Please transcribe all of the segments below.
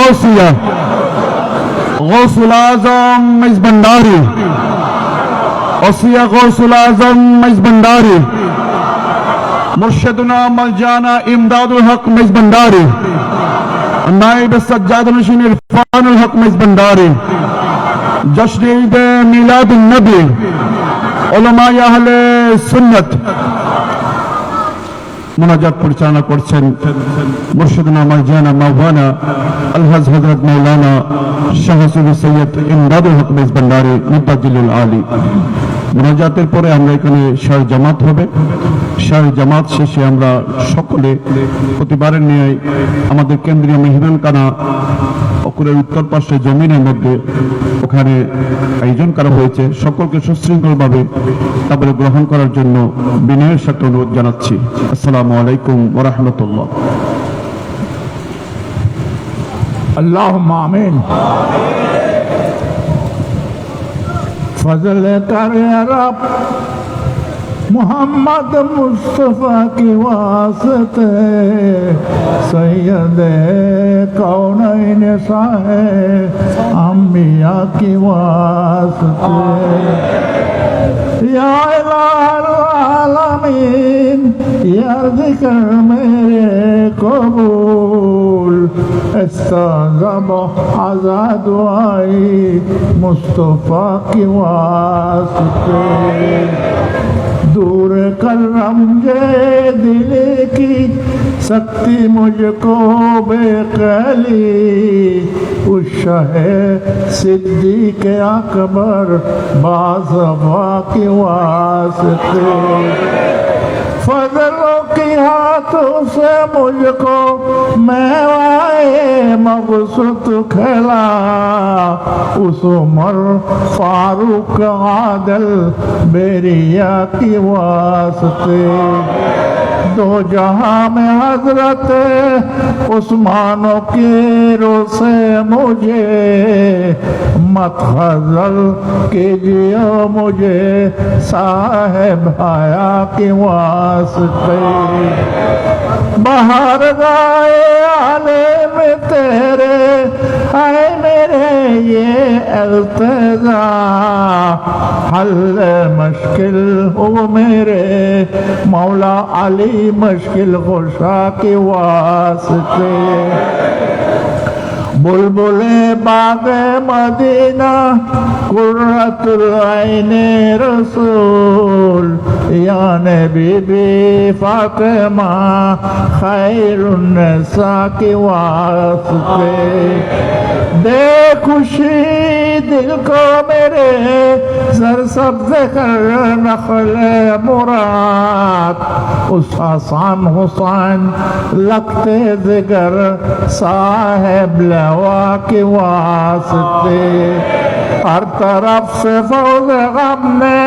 غوثیہ غوث العظم مجز بھنڈاری غوثیہ غوث العظم مجز بھنڈاری مرشدنا ملجانا امداد الحق مجز بھنڈاری نائب سجاد النشین عرفان الحق مجز بھنڈاری جشن عید میلاد النبی علماء اہل سنت مناجات پرچانا کرچن مرشدنا ملجانا مولانا الحض حضرت مولانا شاہ حسین سید امداد الحق مجز بھنڈاری مبجل العالی মোনাজাতের পরে আমরা এখানে শাহ জামাত হবে শাহ জামাত শেষে আমরা সকলে প্রতিবারের নিয়ে আমাদের কেন্দ্রীয় মেহমানখানা অকুরের উত্তর পাশে জমিনের মধ্যে ওখানে আয়োজন করা হয়েছে সকলকে সুশৃঙ্খলভাবে তারপরে গ্রহণ করার জন্য বিনয়ের সাথে অনুরোধ জানাচ্ছি আসসালামু আলাইকুম ওয়া রাহমাতুল্লাহ আল্লাহুম্মা আমিন فضل کر رب محمد مصطفیٰ کی واسطے سید کونین صاحب انبیاء کی واسطے یا الہ العالمین یا ذکر میرے قبول استعظم آزاد دعائی مصطفیٰ کی واسطے دور کرم جے دل کی سکتی مجھ کو بے قیلی اس شاہ صدیق اکبر باصفا کی واسطے فضلوں کی ہاتھوں سے مجھ کو میوائے مبسوط کھلا اس عمر فاروق عادل بیریا کی واسطے دو جہاں میں حضرت عثمان کی رو سے مجھے مت خزل کیجیے مجھے صاحب حیا کی واسطے بہار گائے عالم تیرے ہے میرے یہ التجا حل مشکل ہو میرے مولا علی مشکل خوشا کے واسطے بلبل باغ مدینہ قرۃ العین رسول یا نبی بی فاطمہ خیر النساء کے واسطے دے خوشی دل کو میرے سر سبز کر نخل مراد اس حسن حسین لگتے جگر صاحب لوا کے واسطے ہر طرف سے فوز غم نے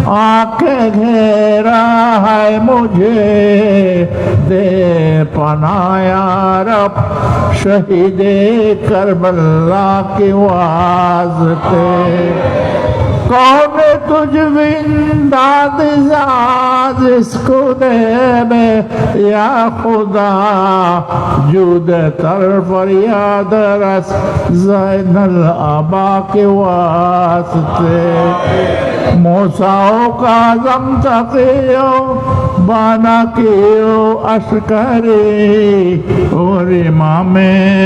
آکے گھیرا ہے مجھے دے پناہ یا رب شہید کربلا کے واسطے کون تجھ ونداد زاد اس کو دے بے یا خدا جود تر فریاد رس زین العبا کے واسطے موسیٰ کا زم تقیو بانا کیو اشکری اور امام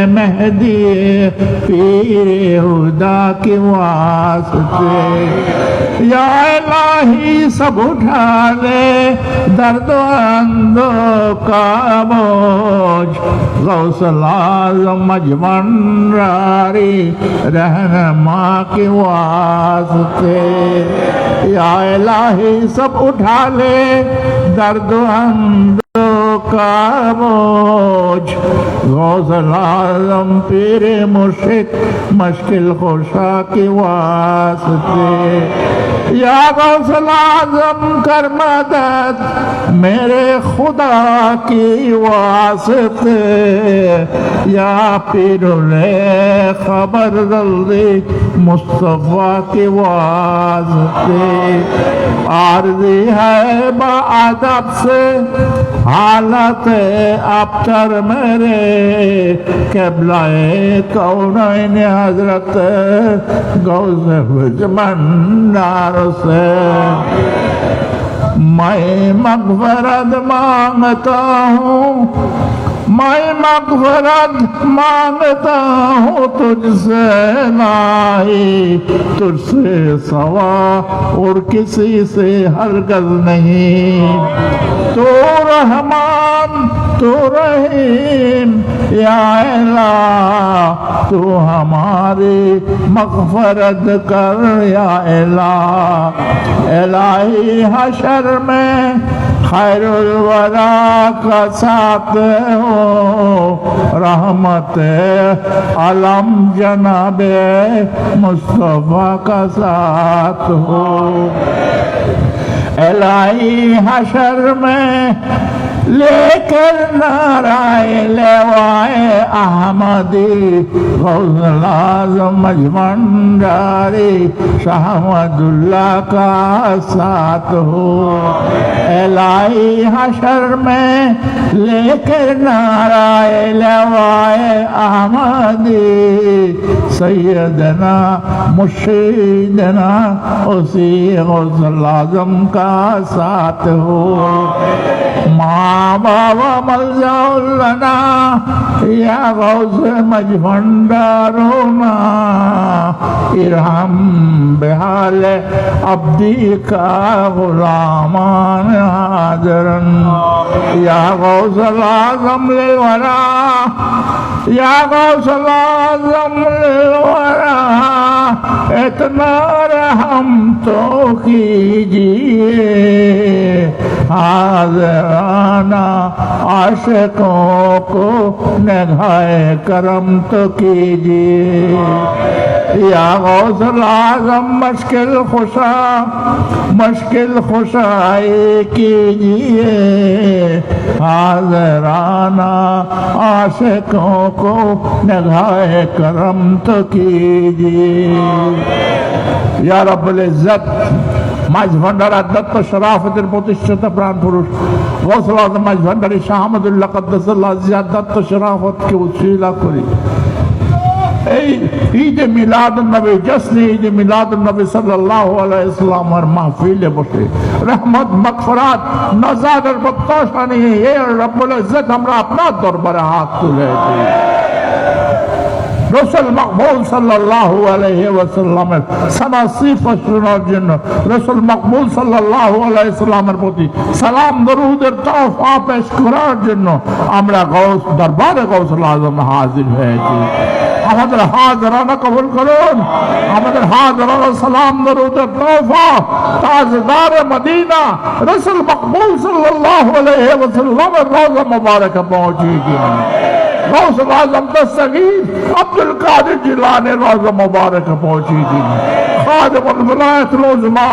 مہدی پیر ہدا کے واسطے یا الہی سب اٹھا لے درد و اندو کا بوجھ غوث العظم مجمن راری رہنما کے واسطے یا الہی سب اٹھا لے درد و اندو کا بوجھ غوث العظم پیر مرشد مشکل خوشا کے واسطے یا غوث العظم کر مدد میرے خدا کی واسطے یا پیر لے خبر جلدی مصطفیٰ کی واسطے عارضی ہے با ادب سے حال हालत अबतर मेरे क़िबला-ए कौनैन हज़रत गौसे भुजमंदार से मैं मग़फ़िरत मांगता हूँ, मैं मग़फ़िरत मांगता हूँ तुझसे इलाही, तुझसे सिवा और किसी से हरगिज़ नहीं। तो रहमान तो रहीम या इलाह, तू हमारी मग़फ़िरत कर या इलाह। इलाही हशर में खैरुल वरा का साथ हो, रहमत अलम जनाबे मुस्तफा का साथ हो। इलाही हशर में लेकर नाराए लेवाए अहमदी गौसल आज़म मजमंदारी शाहमदुल्ला का साथ हो। इलाही हशर में लेकर नाराए लेवाए अहमदी सैयदना मुर्शिदना उसी गौसल आज़म का साथ हो। माँ बाबा मलजाउल्लना या गौस मजभंडारोना इरहम बेहाल अब्दी का गुलामान हाजरन या गौसल आज़म लिल वरा, या गौसल आज़म लिल वरा, इतना रहम तो कीजिए हाज़राना आशिकों को निगाहे करम तो कीजिए। या गौसल आज़म मुश्किल खुशाई कीजिए हाज़राना आशिकों को निगाहे करम तो कीजिए। या रब्बुल इज़्ज़त মাঝভান্ডার দত্ত শরাফতের প্রতিষ্ঠাতা প্রাণ পুরুষ গৌসুল আজম মাঝভান্ডারী শাহ আহমদুল্লাহ কদ্দাসাল্লাহ জিয়াদ দত্ত শরাফতকে উৎসিলা করি এই ঈদে মিলাদুন নবী জশ্নে ঈদে মিলাদুন নবী সাল্লাল্লাহু আলাইহি ওয়াসাল্লামের মাহফিলে বসে রহমত মাগফিরাত নাজারের প্রত্যাশা নিয়ে হে রব্বুল ইজ্জত আমরা আপনার দরবারে হাত তুলেছি। রসুল মকবুল সাল্লাল্লাহু আলাইহি ওয়াসাল্লামের সানা সিফাত শোনার জন্য রসুল মকবুল সাল্লাল্লাহু আলাইহি ওয়াসাল্লামের প্রতি সালাম দরুদের তোহফা পেশ করার জন্য আমরা গৌস দরবারে গৌসুল আজম হাজির হয়েছি। আমাদের হাজরানা কবুল করুন, আমাদের হাজরানা সালাম দরুদের তোহফা তাজদার মদিনা রসুল মকবুল সাল্লাল্লাহু আলাইহি ওয়াসাল্লামের রওজা মুবারকে পৌঁছিয়ে দিন। गौसुल आज़म दस्तगीर अब्दुल कादिर जिलानी रोज़ा मुबारक पहुंची थी। खादिमुल विलायतुल उज़्मा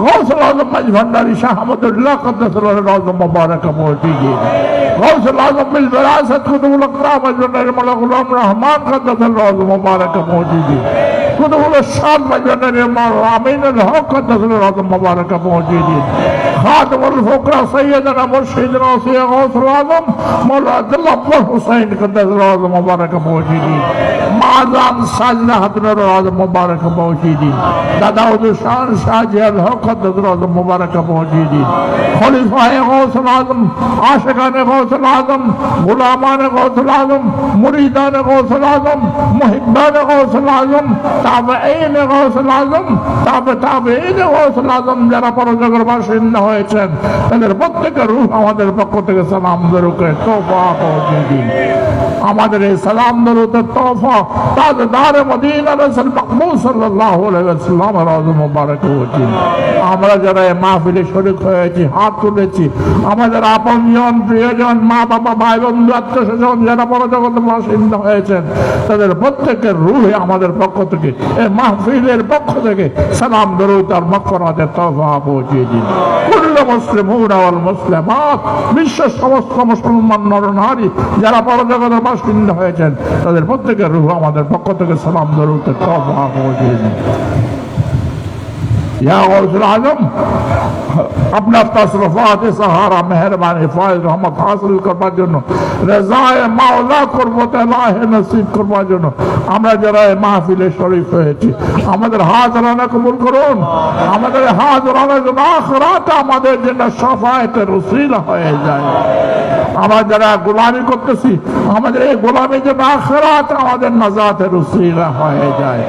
गौसुल आज़म मजभंडारी शाह अहमदुल्लाह क़द्दसल्लाहु रोज़ा मुबारक पहुंची थी। गौसुल आज़म बिल विरासत कुतुबुल अक़ताब मजभंडारी मौला गुलाम रहमान क़द्दसल्लाहु रोज़ा मुबारक पहुंची थी। कुतुबुल शान मजभंडारी मौला अमीनुल हक़ क़द्दसल्लाहु रोज़ा मुबारक पहुंची थी। खादिमुल फुक़रा सैयदना मुर्शिदना सैयद गौसुल आज़म मौला अब्दुल्लाह हुसैन रोज़ा मुबारक पहुंची थी। माज़ान साजना हतन रोज़ा मुबारक पहुंची थी। दादा उदुशान शाह जियाद हक़ रोज़ा मुबारक पहुंची थी। खलीफाए गौसुल आज़म आशिकान गौसुल आज़म गुलामान गौसुल आज़म मुरीदान गौसुल आज़म मुहिब्बान गौसुल आज़म ताबईन गौसुल आज़म ताबईन गौसुल आज़म যারা পরজগর বাসিন্দা হয়েছেন তাদের প্রত্যেকের রূহ আমাদের পক্ষ থেকে সালাম দরুকে তোফা পৌঁছে দিন। আমাদের এই সালাম দরুদের তোহফা তাজদার মদিনা রাসূল মকবুল সাল্লাল্লাহু আলাইহি ওয়াসাল্লামের রওজা মুবারক পৌঁছে। আমরা যারা এই মাহফিলে শরীক হয়েছি হাত তুলেছি আমাদের আপনজন প্রিয়জন মা বাবা ভাই বন্ধু আত্মীয়স্বজন যারা পরজগতে বাসিন্দা হয়েছেন তাদের প্রত্যেকের রূহে আমাদের পক্ষ থেকে এই মাহফিলের পক্ষ থেকে সালাম দরুদ আর মাগফিরাতের তোহফা পৌঁছে দিন। কুল্লু মুসলিমুনা ওয়াল মুসলিমাত বিশ্বের সমস্ত মুসলমান নর নারী যারা পরজগতে বাসিন্দা হয়েছেন তাদের প্রত্যেকের রূহ আমাদের পক্ষ থেকে সালাম দরুদ তোহফা পৌঁছে দিন। या गौसुल आजम अपना तसरफात सहारा मेहरबानी फैज रहमत हासिल करবার জন্য রেজায়ে মাওলা কুরবতে লাহে নসিব করবার জন্য আমরা যারা এই মাহফিলে শরীক হয়েছি আমাদের হাজরানা কবুল করুন আমাদের হাজরানা যেন আখিরাতে আমাদের জন্য শাফায়েতের ওসিলা হয়ে যায় আমরা যারা গোলামি করতেছি আমাদের এই গোলামি যেন আখিরাতে আমাদের নাজাতের ওসিলা হয়ে যায়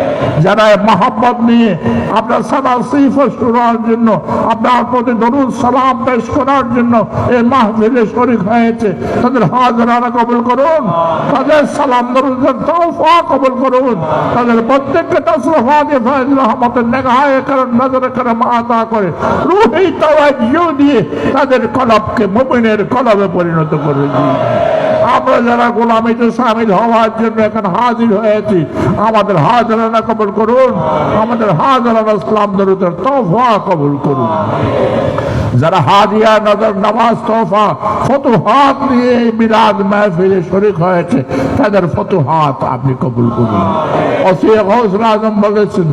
যারা মহব্বত নিয়ে আপনার সাদা সিফত শোনার জন্য আপনার প্রতি দরুদ সালাম পেশ করার জন্য এই মাহফিলে শরীক হয়েছে তাদের হাজরানা কবুল করুন তাদের সালাম দরুদের তওফা কবুল করুন তাদের প্রত্যেককে তসরফাতে ফয়জ রহমতের নিগাহে করম নজরে করম আতা করে রূহি তাওয়াজ্জু দিয়ে তাদের কলবকে মুমিনের কলবে পরিণত করে দিন আমরা যারা গোলামিতে শামিল হওয়ার জন্য এখন হাজির হয়েছি আমাদের হাজরানা কবুল করুন আমাদের হাজরানা ইসলাম দরুদের তওফা কবুল করুন যারা হাদিয়া নজর নামাজ তোফা ফতুহাত নিয়ে মিলাদ মাহফিলে শরীক হয়েছে তাদের ফতুহাত আপনি কবুল করুন ওসিয়ে গৌসুল আজম বলেছেন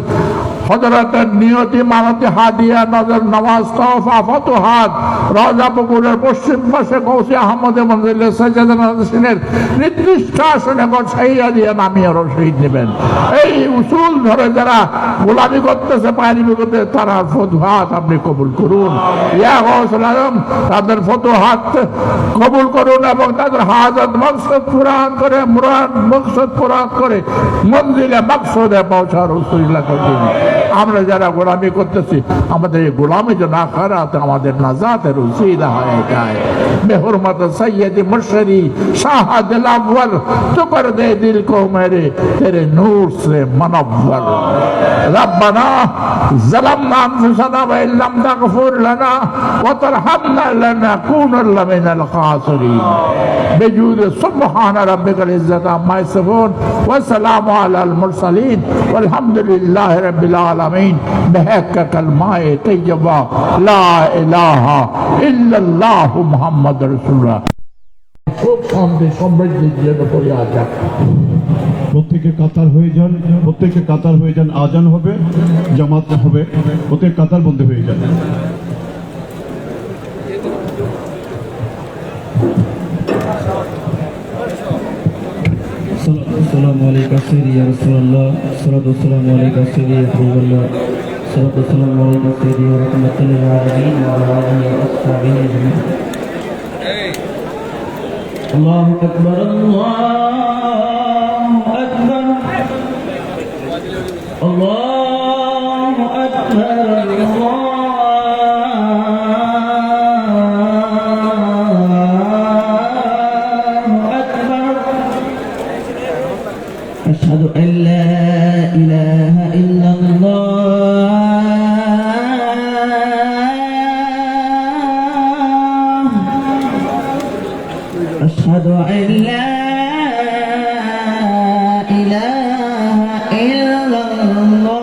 হযরতের নিয়তি মানতি হাদিয়া নজর নামাজ তোফা ফতুহাত রাজা পুকুরের পশ্চিম পাশে গৌসি আহমদে মঞ্জিলে সাজ্জাদা নাসিনের নির্দিষ্ট আসনে বসাইয়া দিয়ে নামিয়ে রশিদ নেবেন এই উসুল ধরে যারা গোলামি করতেছে পায়নি করতে তারা ফতুহাত আপনি কবুল করুন ইয়া গৌসুল আজম তাদের ফতুহাত কবুল করুন এবং তাদের হাজত মকসদ পুরান করে মুরাদ মকসদ পুরান করে মঞ্জিলে মকসদে পৌঁছার উসিলা করুন আমরা যারা গোলামি করতেছি আমাদের এই গোলামি যেন আখিরাতে আমাদের নাজাতের উসিলা হয়ে যায় বেহুরমত সৈয়দ মুর্শিদি শাহ দিল আউয়াল তো কর দে দিল को मेरे तेरे नूर से मनव्वर रब्बना ज़लमना अनफुसना व इन लम तगफिर लना व तरहमना लनकूनन मिनल खासिरीन बिजूद सुब्हान रब्बिकल इज्जति अम्मा यसिफून व सलामु अलल मुरसलीन वल्हम्दुलिल्लाहि रब्बिल आलमीन बहक कलमाए तय्यबा ला इलाहा इल्लल्लाहु मुहम्मद रसूलुल्लाह খুব শান্তি সমৃদ্ধির জন্য পরিয়া যাক প্রত্যেকে কাতার হয়ে যান আজান হবে জামাত হবে প্রত্যেক কাতার বন্ধ হয়ে যান আসসালামু আলাইকুম সাইয়্যিদি রাসূলুল্লাহ সাল্লাল্লাহু আলাইহি ওয়াসাল্লাম হাবিবাল্লাহ সাল্লাল্লাহু আলাইহি ওয়াসাল্লাম রাহমাতুল লিল আলামিন ওয়া আলা আলিহি ওয়া আসহাবিহি আজমাইন আল্লাহু আকবার আল্লাহু আকবার أشهد أن لا إله إلا الله أشهد أن لا إله إلا الله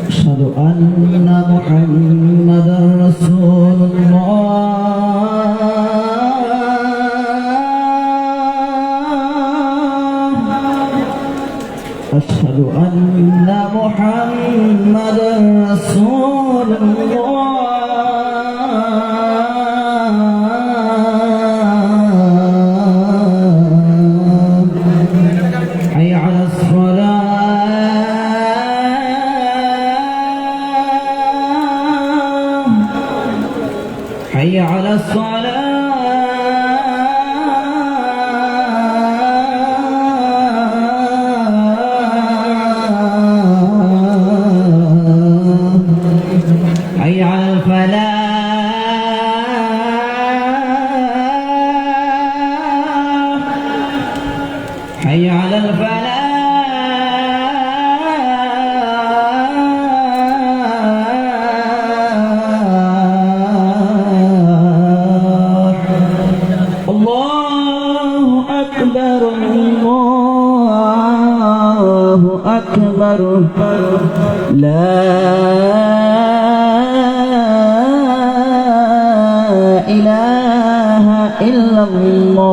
أشهد أن محمدا رسول الله أشهد أن محمدا رسول الله حي على الصلاة حي على الصلاة حي على الفلاح حي على الفلاح الله أكبر الله أكبر لا إله إلا الله